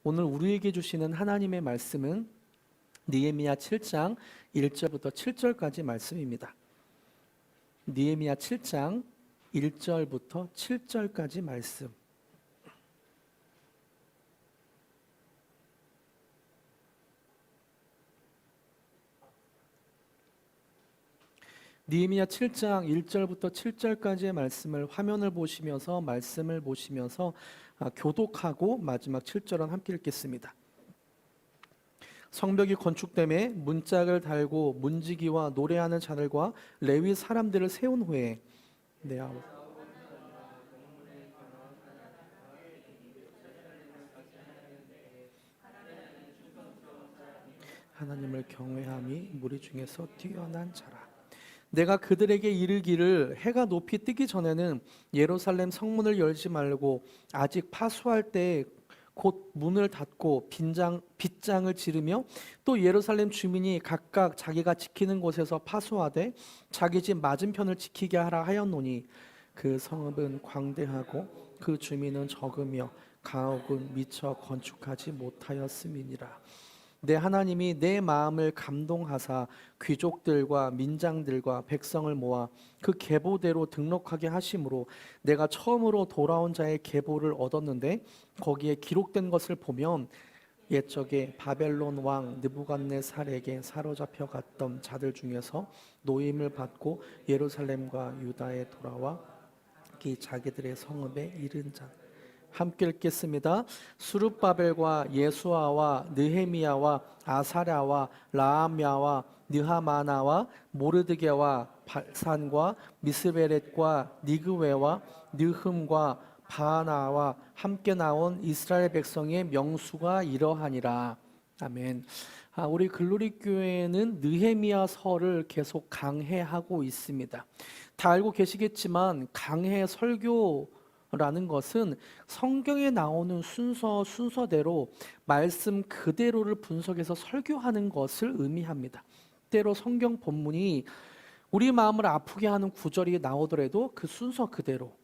오늘 우리에게 주시는 하나님의 말씀은 느헤미야 7장 1절부터 7절까지 말씀입니다. 느헤미야 7장 1절부터 7절까지 말씀. 느헤미야 7장 1절부터 7절까지의 말씀을 화면을 보시면서 말씀을 보시면서 교독하고 마지막 7절은 함께 읽겠습니다. 성벽이 건축됨에 문짝을 달고 문지기와 노래하는 자들과 레위 사람들을 세운 후에 하나님을 경외함이 무리 중에서 뛰어난 자라. 내가 그들에게 이르기를 해가 높이 뜨기 전에는 예루살렘 성문을 열지 말고 아직 파수할 때 곧 문을 닫고 빗장을 지르며 또 예루살렘 주민이 각각 자기가 지키는 곳에서 파수하되 자기 집 맞은편을 지키게 하라 하였노니 그 성읍은 광대하고 그 주민은 적으며 가옥은 미처 건축하지 못하였음이니라. 내 하나님이 내 마음을 감동하사 귀족들과 민장들과 백성을 모아 그 계보대로 등록하게 하심으로 내가 처음으로 돌아온 자의 계보를 얻었는데 거기에 기록된 것을 보면 옛적에 바벨론 왕 느부갓네살에게 사로잡혀 갔던 자들 중에서 노임을 받고 예루살렘과 유다에 돌아와 자기들의 성읍에 이른 자. 함께 읽겠습니다. 수룹바벨과 예수아와 느헤미야와 아사랴와 라암야와 느하마나와 모르드게와 발산과 미스베렛과 니그웨와 느흠과 바나와 함께 나온 이스라엘 백성의 명수가 이러하니라. 아멘. 우리 글로리 교회는 느헤미야서를 계속 강해하고 있습니다. 다 알고 계시겠지만 강해 설교라는 것은 성경에 나오는 순서대로 말씀 그대로를 분석해서 설교하는 것을 의미합니다. 때로 성경 본문이 우리 마음을 아프게 하는 구절이 나오더라도 그 순서 그대로,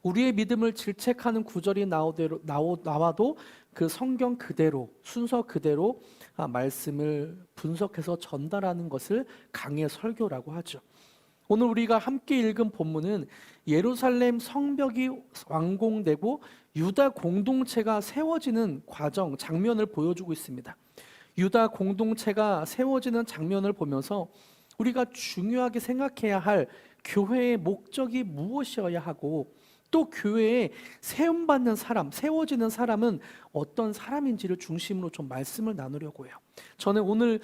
우리의 믿음을 질책하는 구절이 나와도 그 성경 그대로, 순서 그대로 말씀을 분석해서 전달하는 것을 강해 설교라고 하죠. 오늘 우리가 함께 읽은 본문은 예루살렘 성벽이 완공되고 유다 공동체가 세워지는 과정, 장면을 보여주고 있습니다. 유다 공동체가 세워지는 장면을 보면서 우리가 중요하게 생각해야 할 교회의 목적이 무엇이어야 하고 또 교회에 세움받는 사람, 세워지는 사람은 어떤 사람인지를 중심으로 좀 말씀을 나누려고 해요. 저는 오늘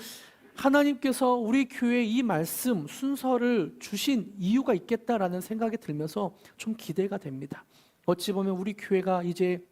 하나님께서 우리 교회에 이 말씀 순서를 주신 이유가 있겠다라는 생각이 들면서 좀 기대가 됩니다. 어찌 보면 우리 교회가 이제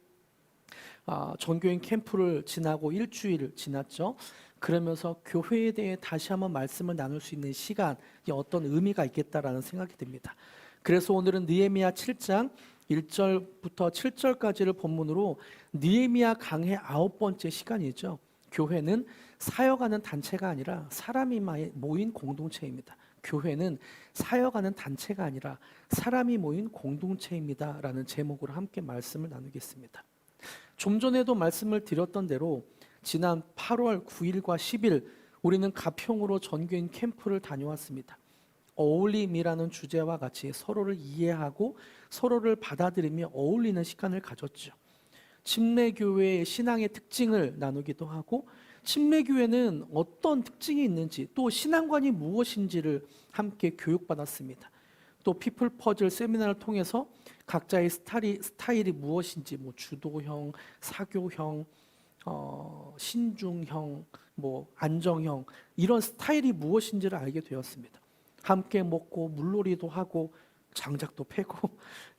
전교인 캠프를 지나고 일주일 지났죠. 그러면서 교회에 대해 다시 한번 말씀을 나눌 수 있는 시간이 어떤 의미가 있겠다라는 생각이 듭니다. 그래서 오늘은 느헤미야 7장 1절부터 7절까지를 본문으로 느헤미야 강해 9번째 시간이죠. 교회는 사역하는 단체가 아니라 사람이 모인 공동체입니다. 교회는 사역하는 단체가 아니라 사람이 모인 공동체입니다 라는 제목으로 함께 말씀을 나누겠습니다. 좀 전에도 말씀을 드렸던 대로 지난 8월 9일과 10일 우리는 가평으로 전교인 캠프를 다녀왔습니다. 어울림이라는 주제와 같이 서로를 이해하고 서로를 받아들이며 어울리는 시간을 가졌죠. 침례교회의 신앙의 특징을 나누기도 하고 침례교회는 어떤 특징이 있는지 또 신앙관이 무엇인지를 함께 교육받았습니다. 또 피플 퍼즐 세미나를 통해서 각자의 스타일이 무엇인지 주도형, 사교형, 신중형, 안정형 이런 스타일이 무엇인지를 알게 되었습니다. 함께 먹고 물놀이도 하고 장작도 패고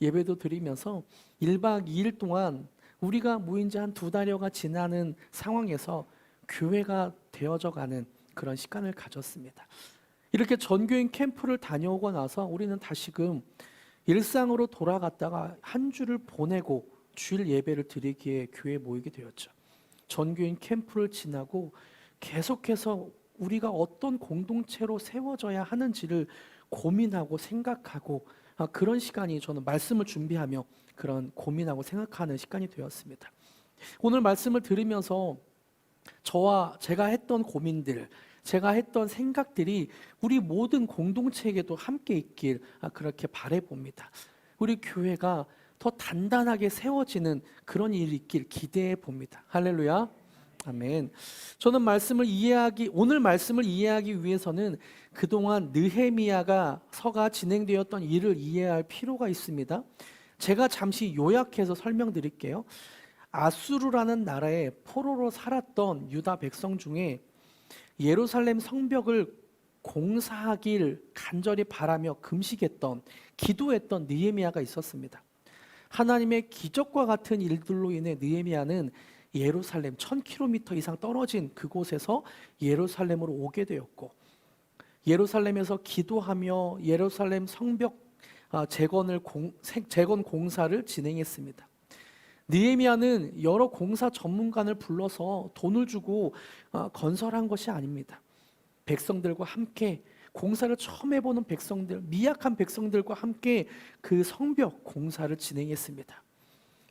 예배도 드리면서 1박 2일 동안 우리가 모인 지 한 2달여가 지나는 상황에서 교회가 되어져 가는 그런 시간을 가졌습니다. 이렇게 전교인 캠프를 다녀오고 나서 우리는 다시금 일상으로 돌아갔다가 한 주를 보내고 주일 예배를 드리기에 교회에 모이게 되었죠. 전교인 캠프를 지나고 계속해서 우리가 어떤 공동체로 세워져야 하는지를 고민하고 생각하고 그런 시간이 저는 말씀을 준비하며 그런 고민하고 생각하는 시간이 되었습니다. 오늘 말씀을 들으면서 저와 제가 했던 고민들, 제가 했던 생각들이 우리 모든 공동체에게도 함께 있길 그렇게 바라봅니다. 우리 교회가 더 단단하게 세워지는 그런 일이 있길 기대해 봅니다. 할렐루야. 아멘. 저는 오늘 말씀을 이해하기 위해서는 그동안 느헤미야가 서가 진행되었던 일을 이해할 필요가 있습니다. 제가 잠시 요약해서 설명드릴게요. 아수르라는 나라에 포로로 살았던 유다 백성 중에 예루살렘 성벽을 공사하길 간절히 바라며 금식했던, 기도했던 느헤미야가 있었습니다. 하나님의 기적과 같은 일들로 인해 느헤미야는 예루살렘 1000km 이상 떨어진 그곳에서 예루살렘으로 오게 되었고, 예루살렘에서 기도하며 예루살렘 성벽 재건 공사를 진행했습니다. 느헤미야는 여러 공사 전문가를 불러서 돈을 주고 건설한 것이 아닙니다. 백성들과 함께, 공사를 처음 해보는 백성들, 미약한 백성들과 함께 그 성벽 공사를 진행했습니다.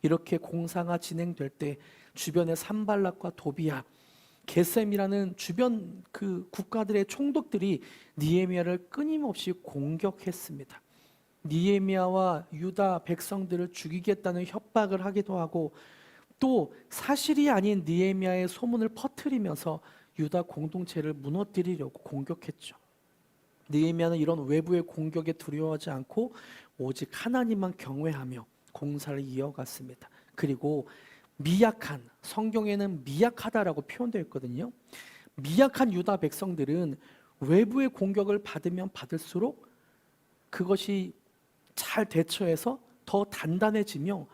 이렇게 공사가 진행될 때 주변의 산발락과 도비야, 게셈이라는 주변 그 국가들의 총독들이 느헤미야를 끊임없이 공격했습니다. 느헤미야와 유다 백성들을 죽이겠다는 협박을 하기도 하고, 또 사실이 아닌 느헤미야의 소문을 퍼뜨리면서 유다 공동체를 무너뜨리려고 공격했죠. 느헤미야는 이런 외부의 공격에 두려워하지 않고 오직 하나님만 경외하며 공사를 이어갔습니다. 그리고 미약한, 성경에는 미약하다라고 표현되어 있거든요. 미약한 유다 백성들은 외부의 공격을 받으면 받을수록 그것이 잘 대처해서 더 단단해지며,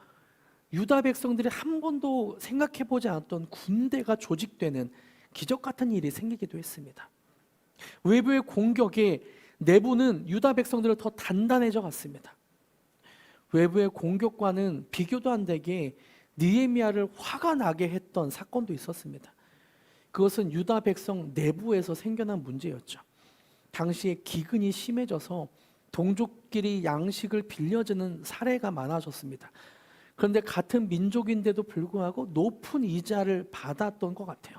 유다 백성들이 한 번도 생각해보지 않았던 군대가 조직되는 기적 같은 일이 생기기도 했습니다. 외부의 공격에 내부는 유다 백성들은 더 단단해져 갔습니다. 외부의 공격과는 비교도 안 되게 느헤미야를 화가 나게 했던 사건도 있었습니다. 그것은 유다 백성 내부에서 생겨난 문제였죠. 당시에 기근이 심해져서 동족끼리 양식을 빌려주는 사례가 많아졌습니다. 그런데 같은 민족인데도 불구하고 높은 이자를 받았던 것 같아요.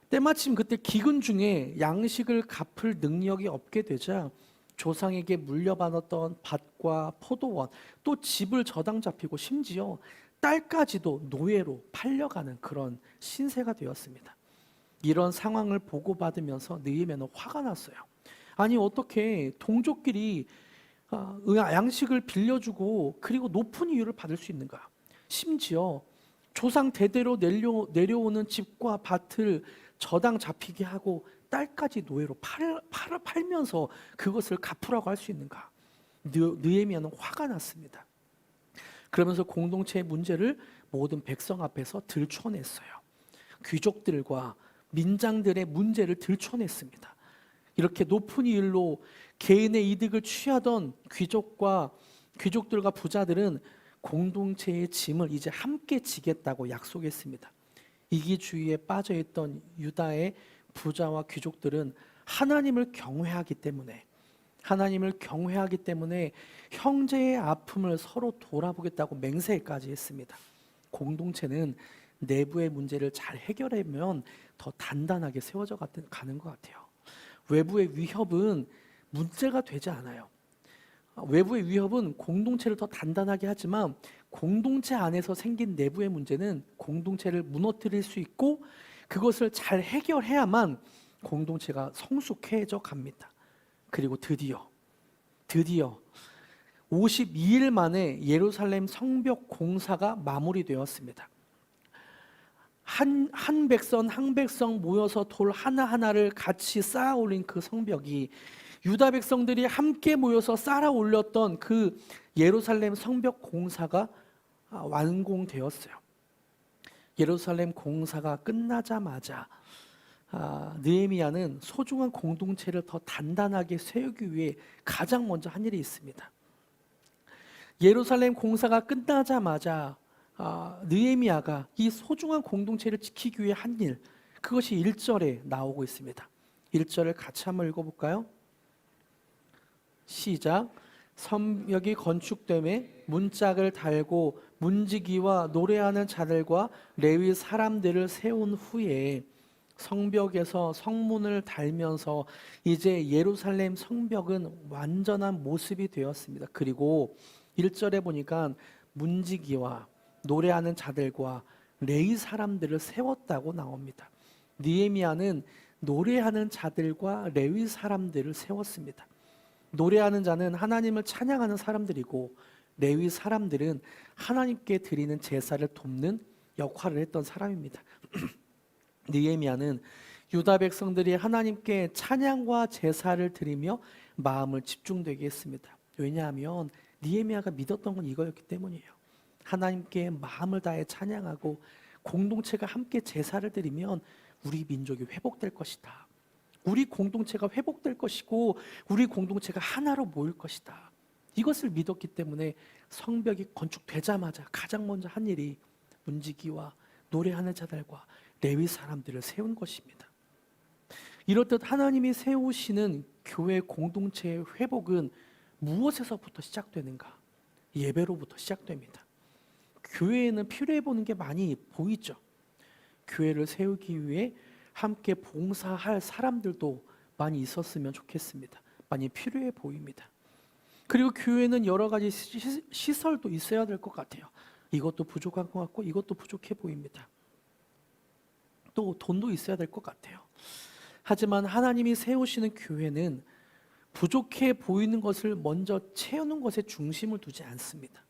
때마침 그때 기근 중에 양식을 갚을 능력이 없게 되자 조상에게 물려받았던 밭과 포도원, 또 집을 저당 잡히고 심지어 딸까지도 노예로 팔려가는 그런 신세가 되었습니다. 이런 상황을 보고받으면서 느헤미야는 화가 났어요. 아니, 어떻게 동족끼리 양식을 빌려주고 그리고 높은 이유를 받을 수 있는가? 심지어 조상 대대로 내려오는 집과 밭을 저당 잡히게 하고 딸까지 노예로 팔면서 그것을 갚으라고 할 수 있는가? 느헤미야는 화가 났습니다. 그러면서 공동체의 문제를 모든 백성 앞에서 들춰냈어요. 귀족들과 민장들의 문제를 들춰냈습니다. 이렇게 높은 일로 개인의 이득을 취하던 귀족들과 부자들은 공동체의 짐을 이제 함께 지겠다고 약속했습니다. 이기주의에 빠져있던 유다의 부자와 귀족들은 하나님을 경외하기 때문에 형제의 아픔을 서로 돌아보겠다고 맹세까지 했습니다. 공동체는 내부의 문제를 잘 해결하면 더 단단하게 세워져 가는 것 같아요. 외부의 위협은 문제가 되지 않아요. 외부의 위협은 공동체를 더 단단하게 하지만 공동체 안에서 생긴 내부의 문제는 공동체를 무너뜨릴 수 있고, 그것을 잘 해결해야만 공동체가 성숙해져 갑니다. 그리고 드디어 52일 만에 예루살렘 성벽 공사가 마무리되었습니다. 한 백성 모여서 돌 하나하나를 같이 쌓아 올린 그 성벽이, 유다 백성들이 함께 모여서 쌓아 올렸던 그 예루살렘 성벽 공사가 완공되었어요. 예루살렘 공사가 끝나자마자 느헤미야는 소중한 공동체를 더 단단하게 세우기 위해 가장 먼저 한 일이 있습니다. 예루살렘 공사가 끝나자마자 느헤미야가 이 소중한 공동체를 지키기 위해 한 일, 그것이 1절에 나오고 있습니다. 1절을 같이 한번 읽어볼까요? 시작. 성벽이 건축됨에 문짝을 달고 문지기와 노래하는 자들과 레위 사람들을 세운 후에 성벽에서 성문을 달면서 이제 예루살렘 성벽은 완전한 모습이 되었습니다. 그리고 1절에 보니까 문지기와 노래하는 자들과 레위 사람들을 세웠다고 나옵니다. 느헤미야는 노래하는 자들과 레위 사람들을 세웠습니다. 노래하는 자는 하나님을 찬양하는 사람들이고 레위 사람들은 하나님께 드리는 제사를 돕는 역할을 했던 사람입니다. 느헤미야는 유다 백성들이 하나님께 찬양과 제사를 드리며 마음을 집중되게 했습니다. 왜냐하면 느헤미야가 믿었던 건 이거였기 때문이에요. 하나님께 마음을 다해 찬양하고 공동체가 함께 제사를 드리면 우리 민족이 회복될 것이다. 우리 공동체가 회복될 것이고 우리 공동체가 하나로 모일 것이다. 이것을 믿었기 때문에 성벽이 건축되자마자 가장 먼저 한 일이 문지기와 노래하는 자들과 레위 사람들을 세운 것입니다. 이렇듯 하나님이 세우시는 교회 공동체의 회복은 무엇에서부터 시작되는가? 예배로부터 시작됩니다. 교회에는 필요해 보는 게 많이 보이죠. 교회를 세우기 위해 함께 봉사할 사람들도 많이 있었으면 좋겠습니다. 많이 필요해 보입니다. 그리고 교회는 여러 가지 시설도 있어야 될 것 같아요. 이것도 부족한 것 같고 이것도 부족해 보입니다. 또 돈도 있어야 될 것 같아요. 하지만 하나님이 세우시는 교회는 부족해 보이는 것을 먼저 채우는 것에 중심을 두지 않습니다.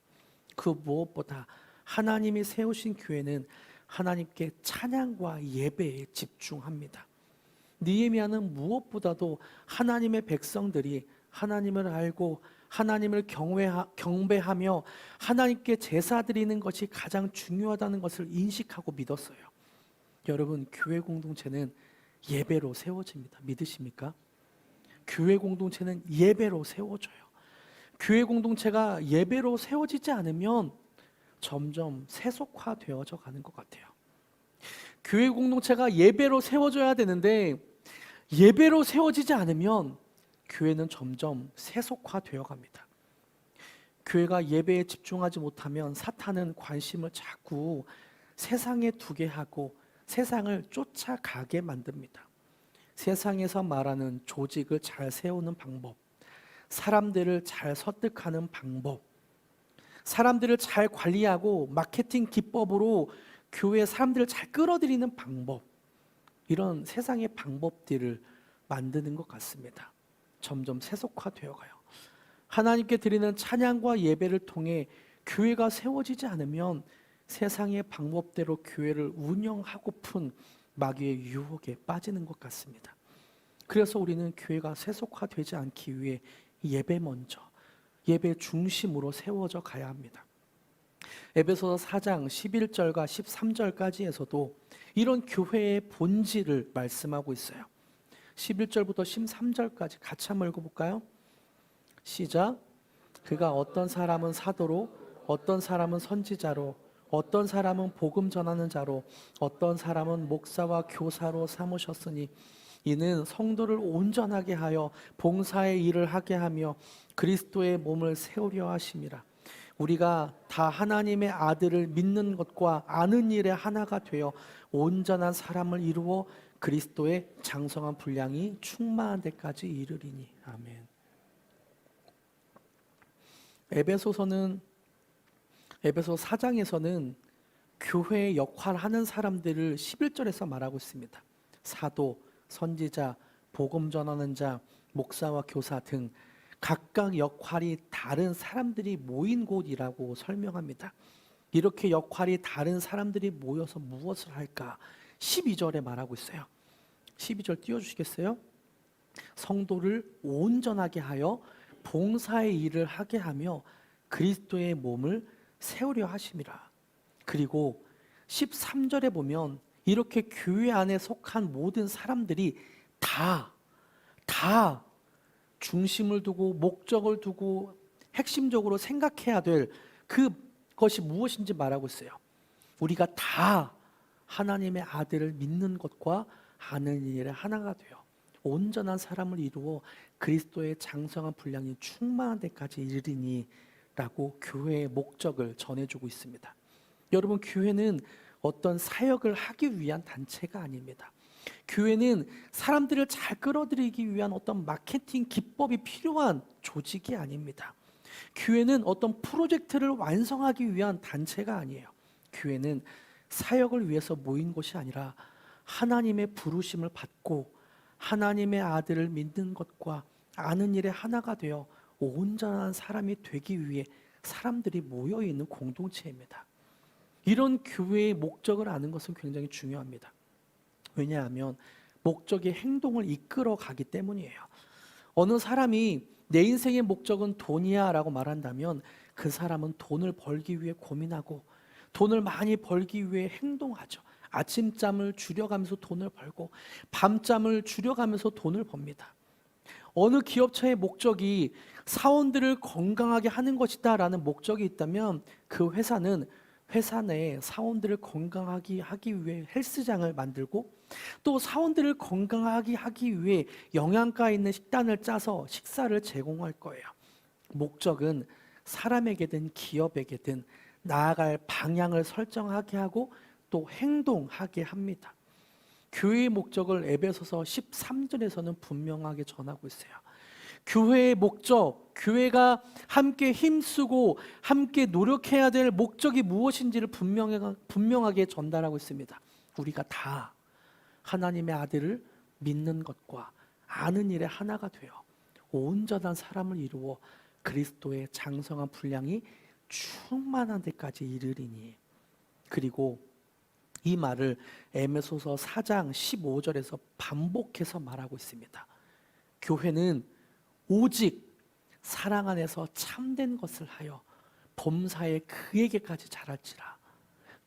그 무엇보다 하나님이 세우신 교회는 하나님께 찬양과 예배에 집중합니다. 느헤미야는 무엇보다도 하나님의 백성들이 하나님을 알고 하나님을 경배하며 하나님께 제사 드리는 것이 가장 중요하다는 것을 인식하고 믿었어요. 여러분, 교회 공동체는 예배로 세워집니다. 믿으십니까? 교회 공동체는 예배로 세워져요. 교회 공동체가 예배로 세워지지 않으면 점점 세속화되어져 가는 것 같아요. 교회 공동체가 예배로 세워져야 되는데 예배로 세워지지 않으면 교회는 점점 세속화되어 갑니다. 교회가 예배에 집중하지 못하면 사탄은 관심을 자꾸 세상에 두게 하고 세상을 쫓아가게 만듭니다. 세상에서 말하는 조직을 잘 세우는 방법, 사람들을 잘 설득하는 방법, 사람들을 잘 관리하고 마케팅 기법으로 교회 사람들을 잘 끌어들이는 방법, 이런 세상의 방법들을 만드는 것 같습니다. 점점 세속화되어 가요. 하나님께 드리는 찬양과 예배를 통해 교회가 세워지지 않으면 세상의 방법대로 교회를 운영하고픈 마귀의 유혹에 빠지는 것 같습니다. 그래서 우리는 교회가 세속화되지 않기 위해 예배 먼저, 예배 중심으로 세워져 가야 합니다. 에베소서 4장 11절과 13절까지에서도 이런 교회의 본질을 말씀하고 있어요. 11절부터 13절까지 같이 한번 읽어볼까요? 시작. 그가 어떤 사람은 사도로, 어떤 사람은 선지자로, 어떤 사람은 복음 전하는 자로, 어떤 사람은 목사와 교사로 삼으셨으니 이는 성도를 온전하게 하여 봉사의 일을 하게 하며 그리스도의 몸을 세우려 하심이라. 우리가 다 하나님의 아들을 믿는 것과 아는 일에 하나가 되어 온전한 사람을 이루어 그리스도의 장성한 분량이 충만한 데까지 이르리니. 아멘. 에베소 4장에서는 교회의 역할을 하는 사람들을 11절에서 말하고 있습니다. 사도, 선지자, 복음 전하는 자, 목사와 교사 등 각각 역할이 다른 사람들이 모인 곳이라고 설명합니다. 이렇게 역할이 다른 사람들이 모여서 무엇을 할까? 12절에 말하고 있어요. 12절 띄워주시겠어요? 성도를 온전하게 하여 봉사의 일을 하게 하며 그리스도의 몸을 세우려 하심이라. 그리고 13절에 보면 이렇게 교회 안에 속한 모든 사람들이 다 중심을 두고 목적을 두고 핵심적으로 생각해야 될 그것이 무엇인지 말하고 있어요. 우리가 다 하나님의 아들을 믿는 것과 아는 일에 하나가 돼요. 온전한 사람을 이루어 그리스도의 장성한 분량이 충만한 데까지 이르리니 라고 교회의 목적을 전해주고 있습니다. 여러분, 교회는 어떤 사역을 하기 위한 단체가 아닙니다. 교회는 사람들을 잘 끌어들이기 위한 어떤 마케팅 기법이 필요한 조직이 아닙니다. 교회는 어떤 프로젝트를 완성하기 위한 단체가 아니에요. 교회는 사역을 위해서 모인 곳이 아니라 하나님의 부르심을 받고 하나님의 아들을 믿는 것과 아는 일에 하나가 되어 온전한 사람이 되기 위해 사람들이 모여 있는 공동체입니다. 이런 교회의 목적을 아는 것은 굉장히 중요합니다. 왜냐하면 목적이 행동을 이끌어 가기 때문이에요. 어느 사람이 내 인생의 목적은 돈이야 라고 말한다면 그 사람은 돈을 벌기 위해 고민하고 돈을 많이 벌기 위해 행동하죠. 아침잠을 줄여가면서 돈을 벌고 밤잠을 줄여가면서 돈을 법니다. 어느 기업체의 목적이 사원들을 건강하게 하는 것이다 라는 목적이 있다면 그 회사는 회사 내에 사원들을 건강하게 하기 위해 헬스장을 만들고 또 사원들을 건강하게 하기 위해 영양가 있는 식단을 짜서 식사를 제공할 거예요. 목적은 사람에게든 기업에게든 나아갈 방향을 설정하게 하고 또 행동하게 합니다. 교회의 목적을 에베소서 13절에서는 분명하게 전하고 있어요. 교회의 목적, 교회가 함께 힘쓰고 함께 노력해야 될 목적이 무엇인지를 분명하게 전달하고 있습니다. 우리가 다 하나님의 아들을 믿는 것과 아는 일에 하나가 되어 온전한 사람을 이루어 그리스도의 장성한 분량이 충만한 데까지 이르리니. 그리고 이 말을 에베소서 4장 15절에서 반복해서 말하고 있습니다. 교회는 오직 사랑 안에서 참된 것을 하여 범사에 그에게까지 자랄지라.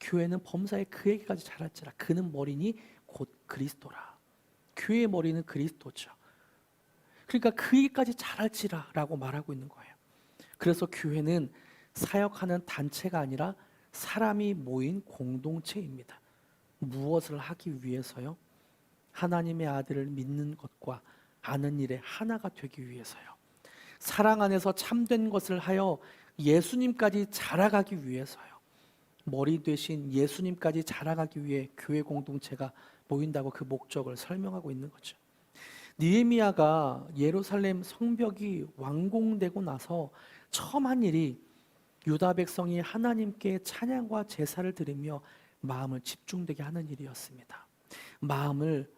교회는 범사에 그에게까지 자랄지라. 그는 머리니 곧 그리스도라. 교회의 머리는 그리스도죠. 그러니까 그에게까지 자랄지라 라고 말하고 있는 거예요. 그래서 교회는 사역하는 단체가 아니라 사람이 모인 공동체입니다. 무엇을 하기 위해서요? 하나님의 아들을 믿는 것과 아는 일에 하나가 되기 위해서요. 사랑 안에서 참된 것을 하여 예수님까지 자라가기 위해서요. 머리 되신 예수님까지 자라가기 위해 교회 공동체가 모인다고 그 목적을 설명하고 있는 거죠. 느헤미야가 예루살렘 성벽이 완공되고 나서 처음 한 일이 유다 백성이 하나님께 찬양과 제사를 드리며 마음을 집중되게 하는 일이었습니다. 마음을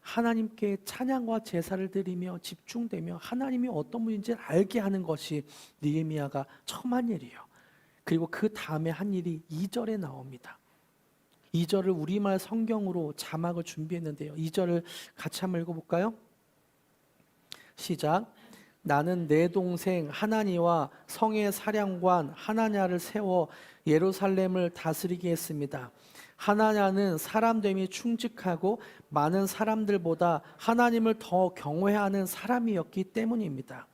하나님께 찬양과 제사를 드리며 집중되며 하나님이 어떤 분인지 알게 하는 것이 느헤미야가 처음 한 일이에요. 그리고 그 다음에 한 일이 2절에 나옵니다. 2절을 우리말 성경으로 자막을 준비했는데요. 2절을 같이 한번 읽어볼까요? 시작. 나는 내 동생 하나니와 성의 사령관 하나냐를 세워 예루살렘을 다스리게 했습니다. 하나냐는 사람됨이 충직하고 많은 사람들보다 하나님을 더 경외하는 사람이었기 때문입니다.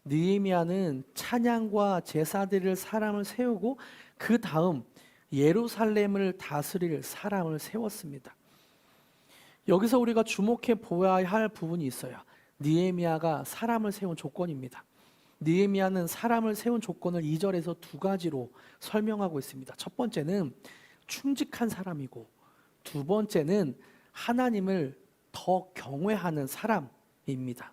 느헤미야는 찬양과 제사드릴 사람을 세우고 그 다음 예루살렘을 다스릴 사람을 세웠습니다. 여기서 우리가 주목해 보아야 할 부분이 있어요. 느헤미야가 사람을 세운 조건입니다. 느헤미야는 사람을 세운 조건을 2절에서 두 가지로 설명하고 있습니다. 첫 번째는 충직한 사람이고 두 번째는 하나님을 더 경외하는 사람입니다.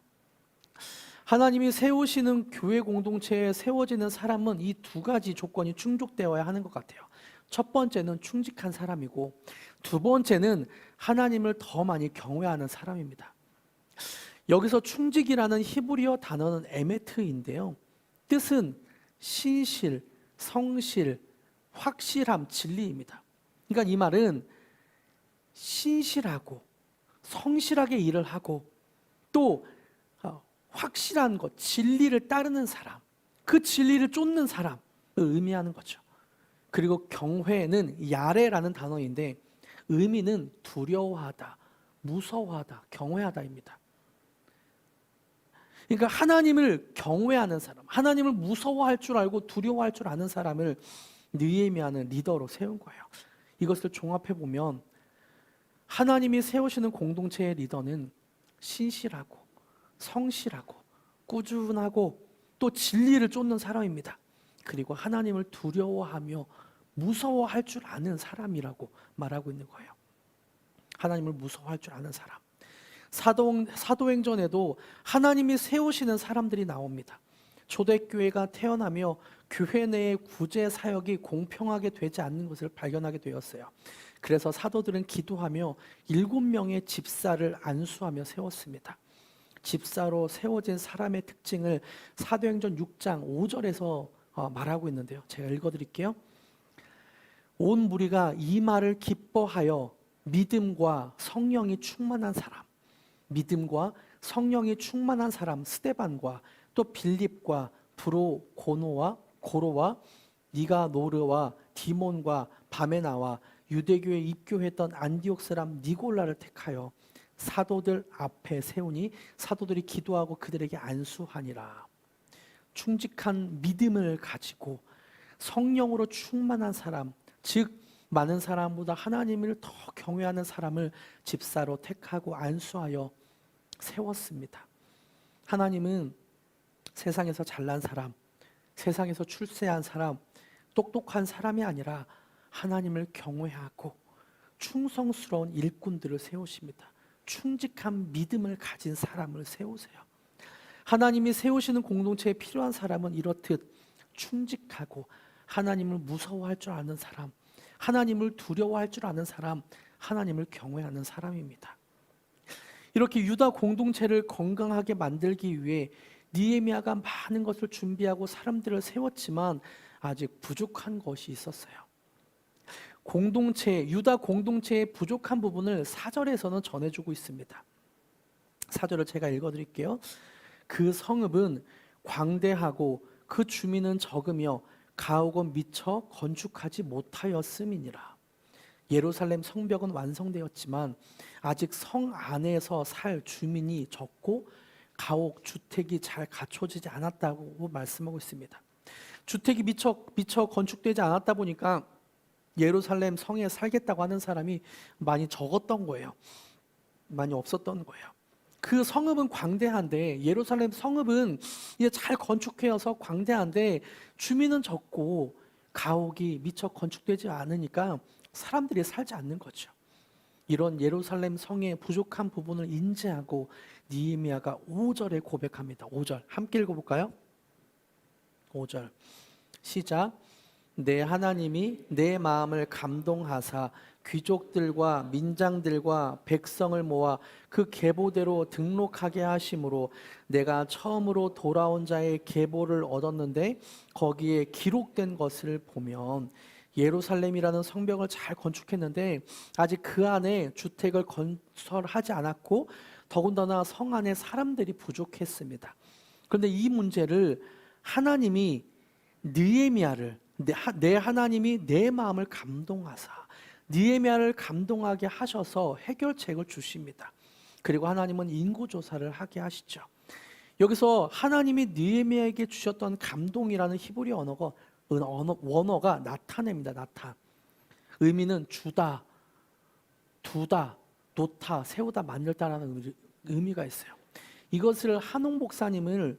하나님이 세우시는 교회 공동체에 세워지는 사람은 이 두 가지 조건이 충족되어야 하는 것 같아요. 첫 번째는 충직한 사람이고 두 번째는 하나님을 더 많이 경외하는 사람입니다. 여기서 충직이라는 히브리어 단어는 에메트인데요. 뜻은 신실, 성실, 확실함, 진리입니다. 그러니까 이 말은 신실하고 성실하게 일을 하고 또 확실한 것, 진리를 따르는 사람, 그 진리를 쫓는 사람을 의미하는 거죠. 그리고 경회는 야레라는 단어인데 의미는 두려워하다, 무서워하다, 경외하다입니다. 그러니까 하나님을 경외하는 사람, 하나님을 무서워할 줄 알고 두려워할 줄 아는 사람을 느헤미야는 리더로 세운 거예요. 이것을 종합해 보면 하나님이 세우시는 공동체의 리더는 신실하고 성실하고 꾸준하고 또 진리를 쫓는 사람입니다. 그리고 하나님을 두려워하며 무서워할 줄 아는 사람이라고 말하고 있는 거예요. 하나님을 무서워할 줄 아는 사람. 사도행전에도 하나님이 세우시는 사람들이 나옵니다. 초대교회가 태어나며 교회 내의 구제 사역이 공평하게 되지 않는 것을 발견하게 되었어요. 그래서 사도들은 기도하며 7명의 집사를 안수하며 세웠습니다. 집사로 세워진 사람의 특징을 사도행전 6장 5절에서 말하고 있는데요. 제가 읽어드릴게요. 온 무리가 이 말을 기뻐하여 믿음과 성령이 충만한 사람, 믿음과 성령이 충만한 사람 스데반과 또 빌립과 브로고노와 고로와 니가노르와 디몬과 바메나와 유대교에 입교했던 안디옥 사람 니골라를 택하여 사도들 앞에 세우니 사도들이 기도하고 그들에게 안수하니라. 충직한 믿음을 가지고 성령으로 충만한 사람, 즉 많은 사람보다 하나님을 더 경외하는 사람을 집사로 택하고 안수하여 세웠습니다. 하나님은 세상에서 잘난 사람, 세상에서 출세한 사람, 똑똑한 사람이 아니라 하나님을 경외하고 충성스러운 일꾼들을 세우십니다. 충직한 믿음을 가진 사람을 세우세요. 하나님이 세우시는 공동체에 필요한 사람은 이렇듯 충직하고 하나님을 무서워할 줄 아는 사람, 하나님을 두려워할 줄 아는 사람, 하나님을 경외하는 사람입니다. 이렇게 유다 공동체를 건강하게 만들기 위해 느헤미야가 많은 것을 준비하고 사람들을 세웠지만 아직 부족한 것이 있었어요. 유다 공동체의 부족한 부분을 4절에서는 전해주고 있습니다. 4절을 제가 읽어드릴게요. 그 성읍은 광대하고 그 주민은 적으며 가옥은 미처 건축하지 못하였음이니라. 예루살렘 성벽은 완성되었지만 아직 성 안에서 살 주민이 적고 가옥 주택이 잘 갖춰지지 않았다고 말씀하고 있습니다. 주택이 미처 건축되지 않았다 보니까 예루살렘 성에 살겠다고 하는 사람이 많이 적었던 거예요. 많이 없었던 거예요. 그 성읍은 광대한데, 예루살렘 성읍은 이제 잘 건축해서 광대한데 주민은 적고 가옥이 미처 건축되지 않으니까 사람들이 살지 않는 거죠. 이런 예루살렘 성의 부족한 부분을 인지하고 느헤미야가 5절에 고백합니다. 5절 함께 읽어볼까요? 5절 시작. 내 하나님이 내 마음을 감동하사 귀족들과 민장들과 백성을 모아 그 계보대로 등록하게 하심으로 내가 처음으로 돌아온 자의 계보를 얻었는데 거기에 기록된 것을 보면 예루살렘이라는 성벽을 잘 건축했는데 아직 그 안에 주택을 건설하지 않았고 더군다나 성 안에 사람들이 부족했습니다. 그런데 이 문제를 하나님이 느헤미야를 내 하나님이 내 마음을 감동하사 느헤미야를 감동하게 하셔서 해결책을 주십니다. 그리고 하나님은 인구조사를 하게 하시죠. 여기서 하나님이 느헤미야에게 주셨던 감동이라는 히브리 원어가 나타냅니다. 나타. 의미는 주다, 두다, 놓다, 세우다, 만들다라는 의미가 있어요. 이것을 한홍 목사님은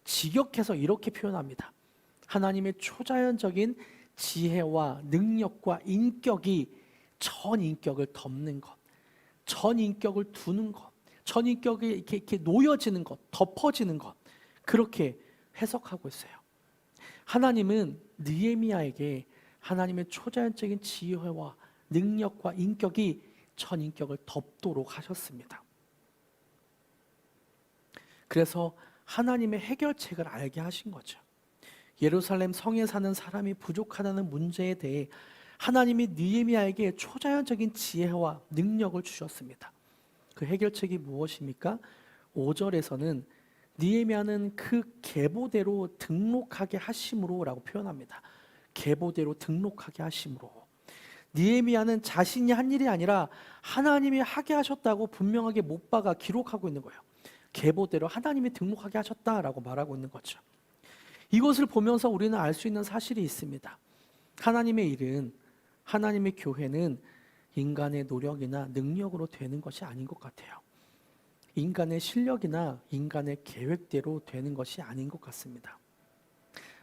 직역해서 이렇게 표현합니다. 하나님의 초자연적인 지혜와 능력과 인격이 전 인격을 덮는 것, 전 인격을 두는 것, 전 인격이 이렇게 놓여지는 것, 덮어지는 것, 그렇게 해석하고 있어요. 하나님은 느헤미야에게 하나님의 초자연적인 지혜와 능력과 인격이 전 인격을 덮도록 하셨습니다. 그래서 하나님의 해결책을 알게 하신 거죠. 예루살렘 성에 사는 사람이 부족하다는 문제에 대해 하나님이 느헤미야에게 초자연적인 지혜와 능력을 주셨습니다. 그 해결책이 무엇입니까? 5절에서는 느헤미야는 그 계보대로 등록하게 하심으로 라고 표현합니다. 계보대로 등록하게 하심으로. 느헤미야는 자신이 한 일이 아니라 하나님이 하게 하셨다고 분명하게 못 박아 기록하고 있는 거예요. 계보대로 하나님이 등록하게 하셨다라고 말하고 있는 거죠. 이것을 보면서 우리는 알 수 있는 사실이 있습니다. 하나님의 일은, 하나님의 교회는 인간의 노력이나 능력으로 되는 것이 아닌 것 같아요. 인간의 실력이나 인간의 계획대로 되는 것이 아닌 것 같습니다.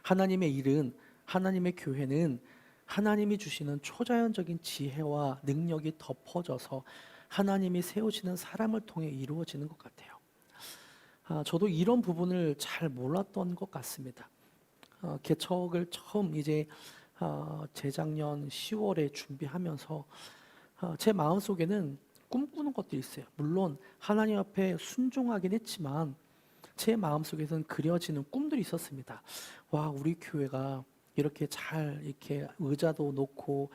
하나님의 일은, 하나님의 교회는 하나님이 주시는 초자연적인 지혜와 능력이 덮어져서 하나님이 세우시는 사람을 통해 이루어지는 것 같아요. 저도 이런 부분을 잘 몰랐던 것 같습니다. 개척을 처음 이제 재작년 10월에 준비하면서 제 마음속에는 꿈꾸는 것들이 있어요. 물론 하나님 앞에 순종하긴 했지만 제 마음속에서는 그려지는 꿈들이 있었습니다. 와, 우리 교회가 이렇게 잘 이렇게 의자도 놓고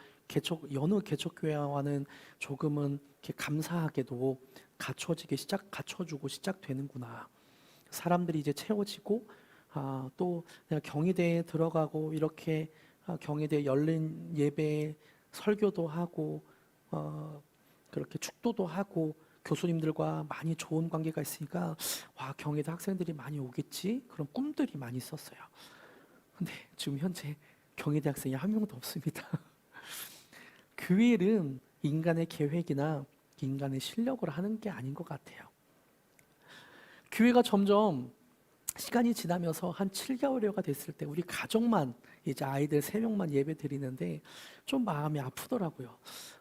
여느 개척교회와는 조금은 이렇게 감사하게도 갖춰주고 시작되는구나. 사람들이 이제 채워지고 또 내가 경희대에 들어가고 이렇게 경희대 열린 예배 설교도 하고 그렇게 축도도 하고 교수님들과 많이 좋은 관계가 있으니까 와, 경희대 학생들이 많이 오겠지, 그런 꿈들이 많이 있었어요. 근데 지금 현재 경희대 학생이 한 명도 없습니다. 교회 일은 인간의 계획이나 인간의 실력으로 하는 게 아닌 것 같아요. 교회가 점점 시간이 지나면서 한 7개월여가 됐을 때 우리 가족만, 이제 아이들 3명만 예배 드리는데 좀 마음이 아프더라고요.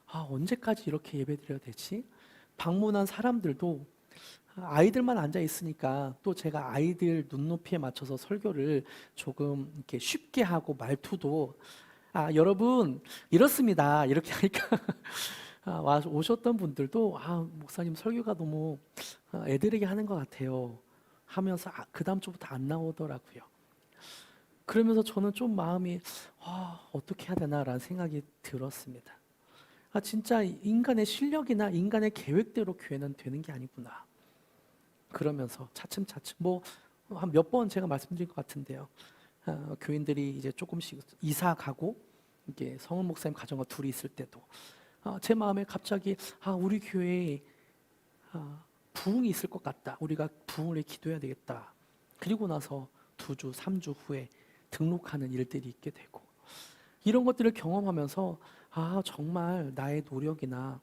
언제까지 이렇게 예배 드려야 되지? 방문한 사람들도 아이들만 앉아 있으니까 또 제가 아이들 눈높이에 맞춰서 설교를 조금 이렇게 쉽게 하고 말투도 여러분 이렇습니다 이렇게 하니까 오셨던 분들도 목사님 설교가 너무 애들에게 하는 것 같아요 하면서 그 다음 주부터 안 나오더라고요. 그러면서 저는 좀 마음이 어떻게 해야 되나라는 생각이 들었습니다. 진짜 인간의 실력이나 인간의 계획대로 교회는 되는 게 아니구나. 그러면서 차츰차츰 한 몇 번 제가 말씀드린 것 같은데요. 교인들이 이제 조금씩 이사 가고 이게 성은 목사님 가정과 둘이 있을 때도 제 마음에 갑자기 우리 교회에 부흥이 있을 것 같다. 우리가 부흥을 기도해야 되겠다. 그리고 나서 2주, 3주 후에 등록하는 일들이 있게 되고 이런 것들을 경험하면서 정말 나의 노력이나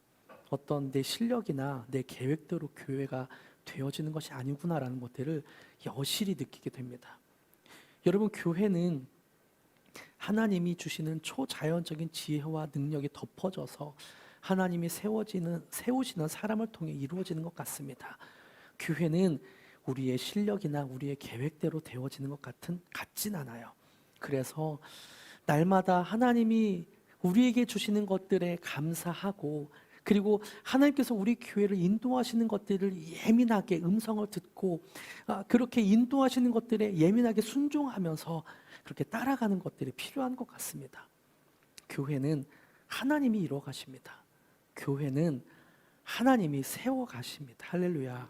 어떤 내 실력이나 내 계획대로 교회가 되어지는 것이 아니구나라는 것들을 여실히 느끼게 됩니다. 여러분, 교회는 하나님이 주시는 초자연적인 지혜와 능력이 덮어져서 하나님이 세우시는 사람을 통해 이루어지는 것 같습니다. 교회는 우리의 실력이나 우리의 계획대로 되어지는 것 같진 않아요. 그래서 날마다 하나님이 우리에게 주시는 것들에 감사하고 그리고 하나님께서 우리 교회를 인도하시는 것들을 예민하게 음성을 듣고 그렇게 인도하시는 것들에 예민하게 순종하면서 그렇게 따라가는 것들이 필요한 것 같습니다. 교회는 하나님이 이루어 가십니다. 교회는 하나님이 세워 가십니다. 할렐루야.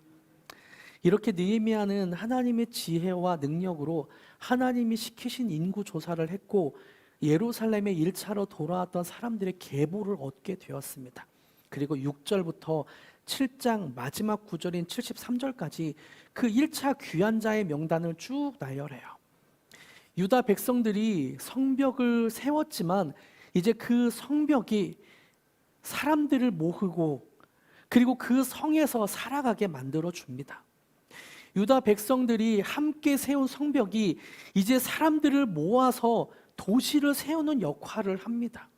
이렇게 느헤미야는 하나님의 지혜와 능력으로 하나님이 시키신 인구 조사를 했고 예루살렘에 1차로 돌아왔던 사람들의 계보를 얻게 되었습니다. 그리고 6절부터 7장 마지막 구절인 73절까지 그 1차 귀환자의 명단을 쭉 나열해요. 유다 백성들이 성벽을 세웠지만 이제 그 성벽이 사람들을 모으고 그리고 그 성에서 살아가게 만들어 줍니다. 유다 백성들이 함께 세운 성벽이 이제 사람들을 모아서 도시를 세우는 역할을 합니다.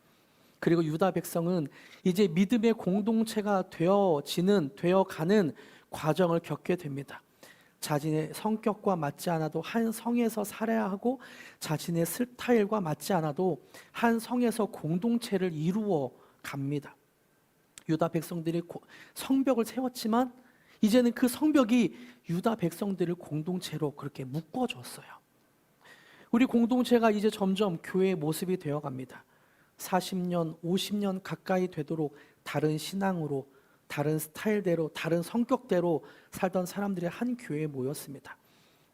그리고 유다 백성은 이제 믿음의 공동체가 되어가는 과정을 겪게 됩니다. 자신의 성격과 맞지 않아도 한 성에서 살아야 하고 자신의 스타일과 맞지 않아도 한 성에서 공동체를 이루어 갑니다. 유다 백성들이 성벽을 세웠지만 이제는 그 성벽이 유다 백성들을 공동체로 그렇게 묶어줬어요. 우리 공동체가 이제 점점 교회의 모습이 되어갑니다. 40년, 50년 가까이 되도록 다른 신앙으로, 다른 스타일대로, 다른 성격대로 살던 사람들이 한 교회에 모였습니다.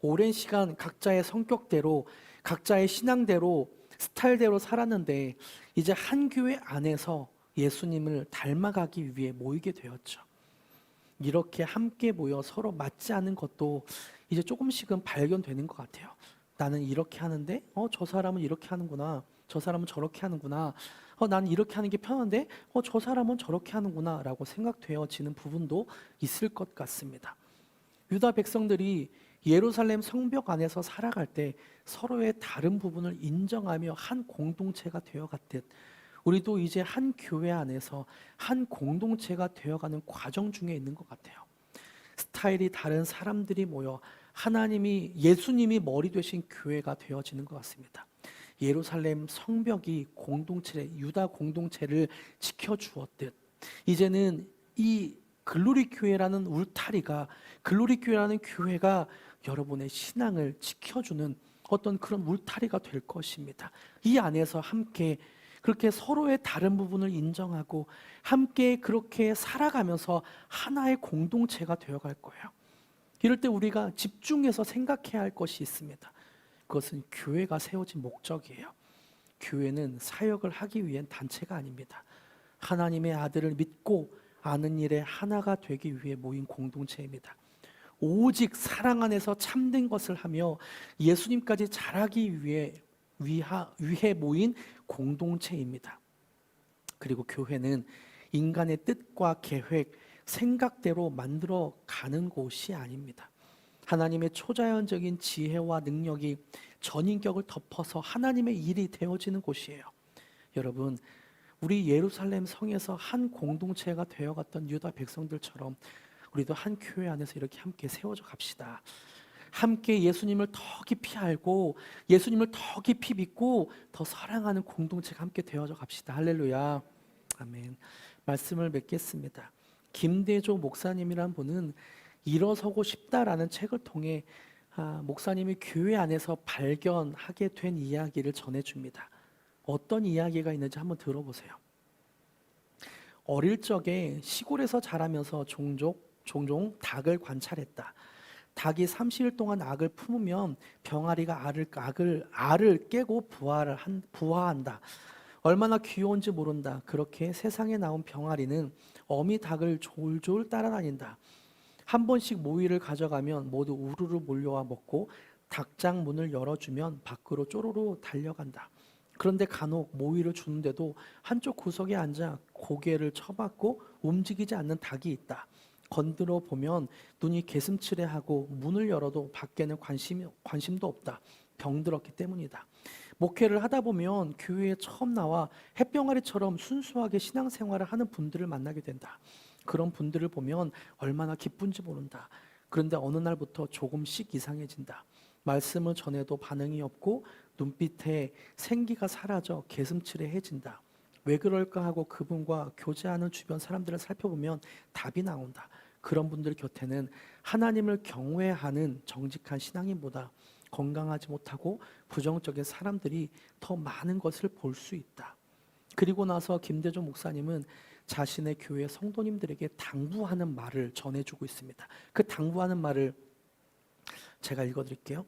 오랜 시간 각자의 성격대로, 각자의 신앙대로, 스타일대로 살았는데 이제 한 교회 안에서 예수님을 닮아가기 위해 모이게 되었죠. 이렇게 함께 모여 서로 맞지 않는 것도 이제 조금씩은 발견되는 것 같아요. 나는 이렇게 하는데 저 사람은 이렇게 하는구나. 저 사람은 저렇게 하는구나. 난 이렇게 하는 게 편한데 저 사람은 저렇게 하는구나 라고 생각되어지는 부분도 있을 것 같습니다. 유다 백성들이 예루살렘 성벽 안에서 살아갈 때 서로의 다른 부분을 인정하며 한 공동체가 되어갔듯 우리도 이제 한 교회 안에서 한 공동체가 되어가는 과정 중에 있는 것 같아요. 스타일이 다른 사람들이 모여 예수님이 머리 되신 교회가 되어지는 것 같습니다. 예루살렘 성벽이 유다 공동체를 지켜주었듯 이제는 이 글로리 교회라는 울타리가 글로리 교회라는 교회가 여러분의 신앙을 지켜주는 어떤 그런 울타리가 될 것입니다. 이 안에서 함께 그렇게 서로의 다른 부분을 인정하고 함께 그렇게 살아가면서 하나의 공동체가 되어갈 거예요. 이럴 때 우리가 집중해서 생각해야 할 것이 있습니다. 그것은 교회가 세워진 목적이에요. 교회는 사역을 하기 위한 단체가 아닙니다. 하나님의 아들을 믿고 아는 일에 하나가 되기 위해 모인 공동체입니다. 오직 사랑 안에서 참된 것을 하며 예수님까지 자라기 위해 모인 공동체입니다. 그리고 교회는 인간의 뜻과 계획, 생각대로 만들어 가는 곳이 아닙니다. 하나님의 초자연적인 지혜와 능력이 전인격을 덮어서 하나님의 일이 되어지는 곳이에요. 여러분, 우리 예루살렘 성에서 한 공동체가 되어갔던 유다 백성들처럼 우리도 한 교회 안에서 이렇게 함께 세워져 갑시다. 함께 예수님을 더 깊이 알고 예수님을 더 깊이 믿고 더 사랑하는 공동체가 함께 되어져 갑시다. 할렐루야. 아멘. 말씀을 맺겠습니다. 김대조 목사님이란 분은 일어서고 싶다라는 책을 통해 목사님이 교회 안에서 발견하게 된 이야기를 전해줍니다. 어떤 이야기가 있는지 한번 들어보세요. 어릴 적에 시골에서 자라면서 종종 닭을 관찰했다. 닭이 30일 동안 악을 품으면 병아리가 알을 깨고 부화한다. 얼마나 귀여운지 모른다. 그렇게 세상에 나온 병아리는 어미 닭을 졸졸 따라다닌다. 한 번씩 모이를 가져가면 모두 우르르 몰려와 먹고 닭장 문을 열어주면 밖으로 쪼로로 달려간다. 그런데 간혹 모이를 주는데도 한쪽 구석에 앉아 고개를 쳐박고 움직이지 않는 닭이 있다. 건드려 보면 눈이 개슴츠레하고 문을 열어도 밖에는 관심도 없다. 병들었기 때문이다. 목회를 하다 보면 교회에 처음 나와 햇병아리처럼 순수하게 신앙생활을 하는 분들을 만나게 된다. 그런 분들을 보면 얼마나 기쁜지 모른다. 그런데 어느 날부터 조금씩 이상해진다. 말씀을 전해도 반응이 없고 눈빛에 생기가 사라져 개슴츠레해진다. 왜 그럴까 하고 그분과 교제하는 주변 사람들을 살펴보면 답이 나온다. 그런 분들 곁에는 하나님을 경외하는 정직한 신앙인보다 건강하지 못하고 부정적인 사람들이 더 많은 것을 볼 수 있다. 그리고 나서 김대중 목사님은 자신의 교회 성도님들에게 당부하는 말을 전해주고 있습니다. 그 당부하는 말을 제가 읽어드릴게요.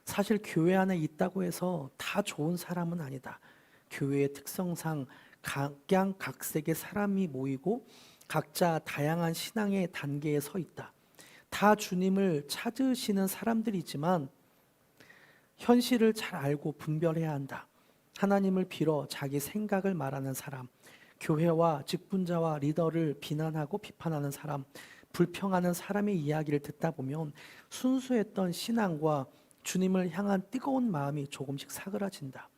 사실 교회 안에 있다고 해서 다 좋은 사람은 아니다. 교회의 특성상 각양각색의 사람이 모이고 각자 다양한 신앙의 단계에 서 있다. 다 주님을 찾으시는 사람들이지만 현실을 잘 알고 분별해야 한다. 하나님을 빌어 자기 생각을 말하는 사람, 교회와 직분자와 리더를 비난하고 비판하는 사람, 불평하는 사람의 이야기를 듣다 보면 순수했던 신앙과 주님을 향한 뜨거운 마음이 조금씩 사그라진다.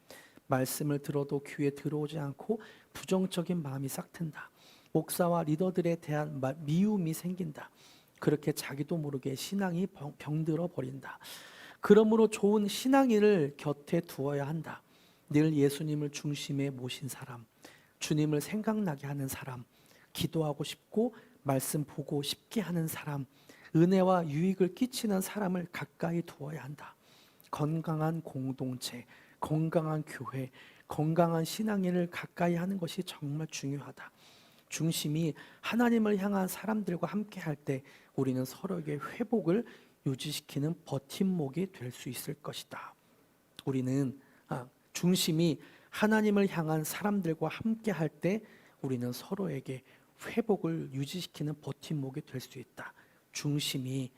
말씀을 들어도 귀에 들어오지 않고 부정적인 마음이 싹튼다. 목사와 리더들에 대한 미움이 생긴다. 그렇게 자기도 모르게 신앙이 병들어 버린다. 그러므로 좋은 신앙인을 곁에 두어야 한다. 늘 예수님을 중심에 모신 사람, 주님을 생각나게 하는 사람, 기도하고 싶고 말씀 보고 싶게 하는 사람, 은혜와 유익을 끼치는 사람을 가까이 두어야 한다. 건강한 공동체, 건강한 교회, 건강한 신앙인을 가까이 하는 것이 정말 중요하다. 중심이 하나님을 향한 사람들과 함께 할 때 우리는 서로에게 회복을 유지시키는 버팀목이 될 수 있을 것이다. 우리는 중심이 하나님을 향한 사람들과 함께 할 때 우리는 서로에게 회복을 유지시키는 버팀목이 될 수 있다. 중심이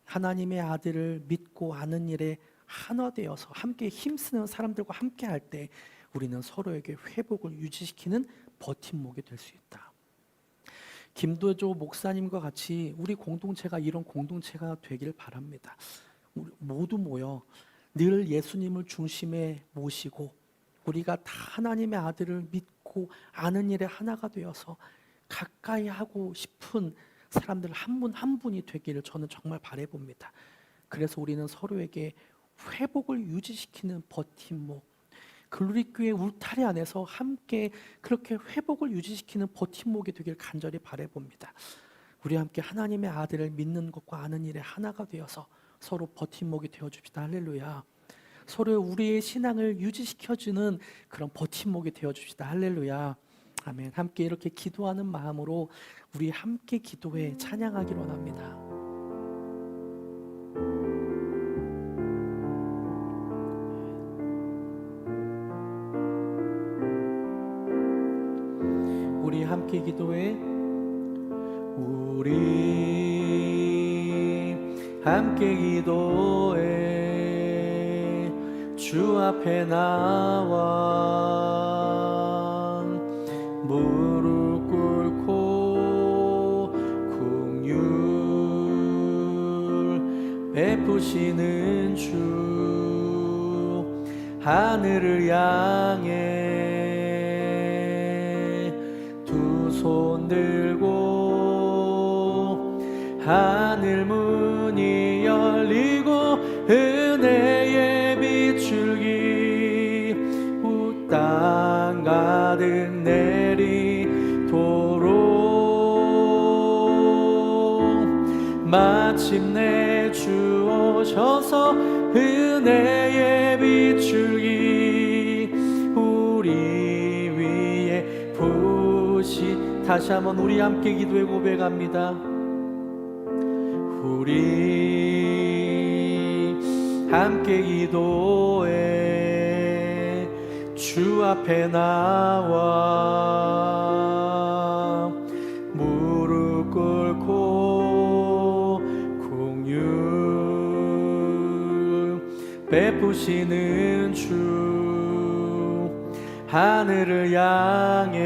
하나님의 아들을 믿고 아는 일에 하나 되어서 함께 힘쓰는 사람들과 함께 할 때 우리는 서로에게 회복을 유지시키는 버팀목이 될 수 있다. 김도조 목사님과 같이 우리 공동체가 이런 공동체가 되길 바랍니다. 우리 모두 모여 늘 예수님을 중심에 모시고 우리가 다 하나님의 아들을 믿고 아는 일에 하나가 되어서 가까이 하고 싶은 사람들 한 분 한 분이 되기를 저는 정말 바라봅니다. 그래서 우리는 서로에게 회복을 유지시키는 버팀목, 글로리교회 울타리 안에서 함께 그렇게 회복을 유지시키는 버팀목이 되길 간절히 바라봅니다. 우리 함께 하나님의 아들을 믿는 것과 아는 일에 하나가 되어서 서로 버팀목이 되어줍시다. 할렐루야. 서로 우리의 신앙을 유지시켜주는 그런 버팀목이 되어줍시다. 할렐루야. 아멘. 함께 이렇게 기도하는 마음으로 우리 함께 기도해 찬양하기로 합니다. 우리 함께 기도해. 우리 함께 기도해. 주 앞에 나와 무릎 꿇고 긍휼 베푸시는 주 하늘을 향해 두 손 들고 하늘 문이 열리고 은혜의 빛줄기 땅 가득 내리도록 마침내 주 오셔서 은혜의 빛줄기 우리 위에 부시. 다시 한번 우리 함께 기도해 고백합니다. 우리 함께 기도해. 주 앞에 나와 무릎 꿇고 긍휼 베푸시는 주 하늘을 향해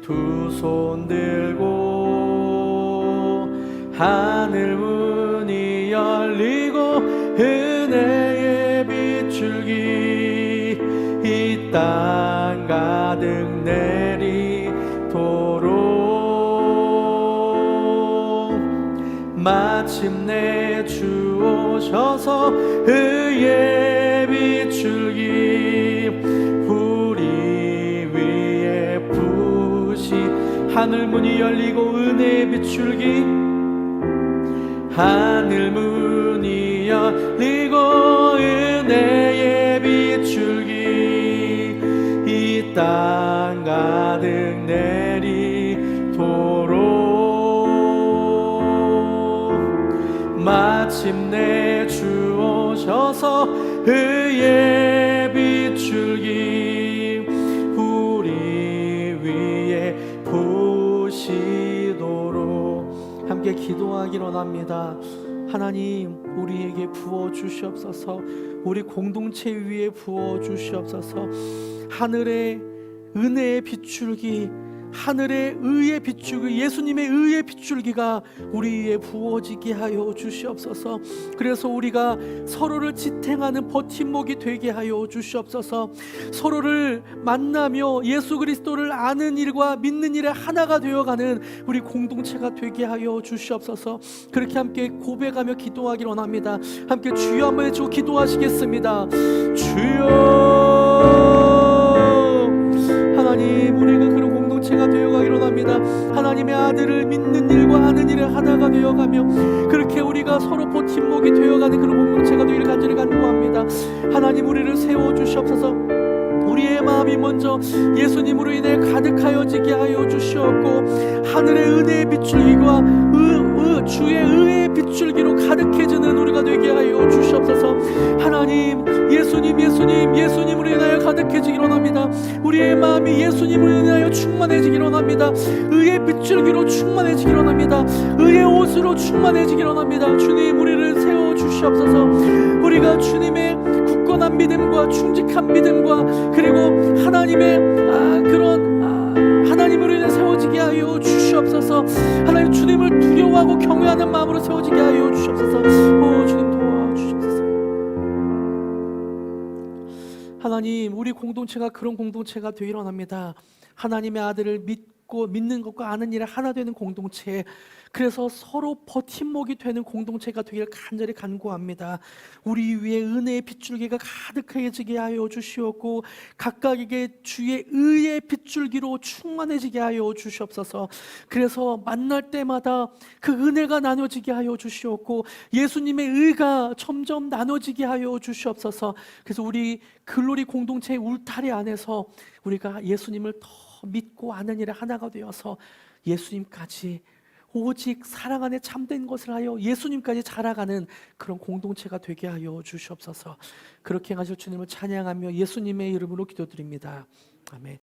두 손 들고 하늘 문이 열리고 은혜의 빛줄기 이 땅 가득 내리도록 마침내 주 오셔서 의의 빛줄기 우리 위에 부시. 하늘 문이 열리고 은혜의 빛줄기 하늘 문이 열리고 은혜의 빛줄기 이 땅 가득 내리도록 마침내 주 오셔서 의의 빛줄기 우리 위에 부시도록 함께 기도하기로 합니다. 하나님 우리에게 부어 주시옵소서. 우리 공동체 위에 부어 주시옵소서. 하늘의 은혜의 빛줄기 하늘의 의의 빛줄기 예수님의 의의 빛줄기가 우리 위에 부어지게 하여 주시옵소서. 그래서 우리가 서로를 지탱하는 버팀목이 되게 하여 주시옵소서. 서로를 만나며 예수 그리스도를 아는 일과 믿는 일에 하나가 되어가는 우리 공동체가 되게 하여 주시옵소서. 그렇게 함께 고백하며 기도하기를 원합니다. 함께 주여 한번 외치고 기도하시겠습니다. 주여. 하나님 우리가 그런 공동체가 되어가기로 합니다. 하나님의 아들을 믿는 일과 아는 일에 하나가 되어가며 그렇게 우리가 서로 버팀목이 되어가는 그런 공동체가 되기를 간절히 간구합니다. 하나님 우리를 세워주시옵소서. 우리의 마음이 먼저 예수님으로 인해 가득하여지게 하여 주시옵고 하늘의 은혜의 빛줄기와 주의 의의 빛줄기로 가득해지는 우리가 되게 하여 주시옵소서. 하나님 예수님으로 인하여 가득해지기로 합니다. 우리의 마음이 예수님으로 인하여 충만해지기로 합니다. 의의 빛줄기로 충만해지기로 합니다. 의의 옷으로 충만해지기로 합니다. 주님 우리를 세워주시옵소서. 우리가 주님의 굳건한 굳건한 믿음과 충직한 믿음과 그리고 하나님의 하나님으로 인해 세워지게 하여 주시옵소서. 하나님 주님을 두려워하고 경외하는 마음으로 세워지게 하여 주시옵소서. 주님 도와주시옵소서. 하나님, 우리 공동체가 그런 공동체가 되기를 원합니다. 하나님의 아들을 믿는 것과 아는 일에 하나 되는 공동체, 그래서 서로 버팀목이 되는 공동체가 되기를 간절히 간구합니다. 우리 위에 은혜의 빗줄기가 가득해지게 하여 주시옵고 각각에게 주의 의의 빗줄기로 충만해지게 하여 주시옵소서. 그래서 만날 때마다 그 은혜가 나눠지게 하여 주시옵고 예수님의 의가 점점 나눠지게 하여 주시옵소서. 그래서 우리 글로리 공동체의 울타리 안에서 우리가 예수님을 더 믿고 아는 일에 하나가 되어서 예수님까지 오직 사랑 안에 참된 것을 하여 예수님까지 자라가는 그런 공동체가 되게 하여 주시옵소서. 그렇게 하실 주님을 찬양하며 예수님의 이름으로 기도드립니다. 아멘.